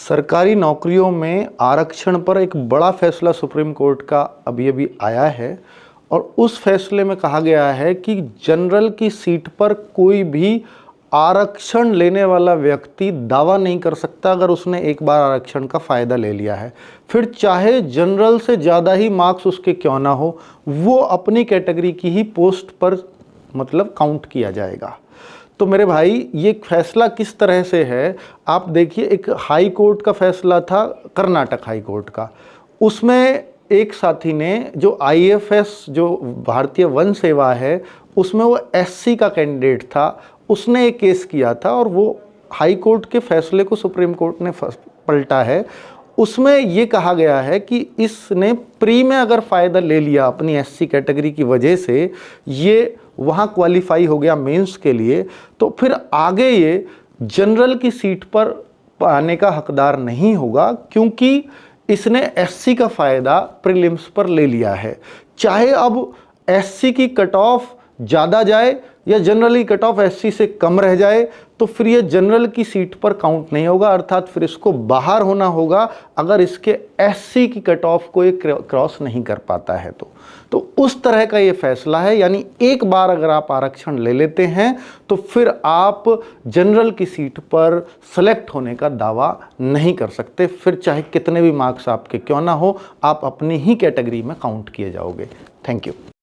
सरकारी नौकरियों में आरक्षण पर एक बड़ा फैसला सुप्रीम कोर्ट का अभी अभी आया है और उस फैसले में कहा गया है कि जनरल की सीट पर कोई भी आरक्षण लेने वाला व्यक्ति दावा नहीं कर सकता अगर उसने एक बार आरक्षण का फ़ायदा ले लिया है। फिर चाहे जनरल से ज़्यादा ही मार्क्स उसके क्यों ना हो, वो अपनी कैटेगरी की ही पोस्ट पर मतलब काउंट किया जाएगा। तो मेरे भाई ये फैसला किस तरह से है आप देखिए। एक हाई कोर्ट का फैसला था, कर्नाटक हाई कोर्ट का, उसमें एक साथी ने जो आईएफएस जो भारतीय वन सेवा है उसमें वो एससी का कैंडिडेट था, उसने एक केस किया था और वो हाई कोर्ट के फैसले को सुप्रीम कोर्ट ने पलटा है। उसमें ये कहा गया है कि इसने प्री में अगर फ़ायदा ले लिया अपनी एससी कैटेगरी की वजह से, ये वहाँ क्वालिफाई हो गया मेंस के लिए, तो फिर आगे ये जनरल की सीट पर आने का हकदार नहीं होगा क्योंकि इसने एससी का फ़ायदा प्रीलिम्स पर ले लिया है। चाहे अब एससी की कट ऑफ ज़्यादा जाए या जनरली कट ऑफ एससी से कम रह जाए, तो फिर ये जनरल की सीट पर काउंट नहीं होगा, अर्थात फिर इसको बाहर होना होगा अगर इसके एससी की कट ऑफ को ये क्रॉस नहीं कर पाता है तो उस तरह का ये फैसला है। यानी एक बार अगर आप आरक्षण ले लेते हैं तो फिर आप जनरल की सीट पर सेलेक्ट होने का दावा नहीं कर सकते। फिर चाहे कितने भी मार्क्स आपके क्यों ना हो, आप अपनी ही कैटेगरी में काउंट किए जाओगे। Thank you.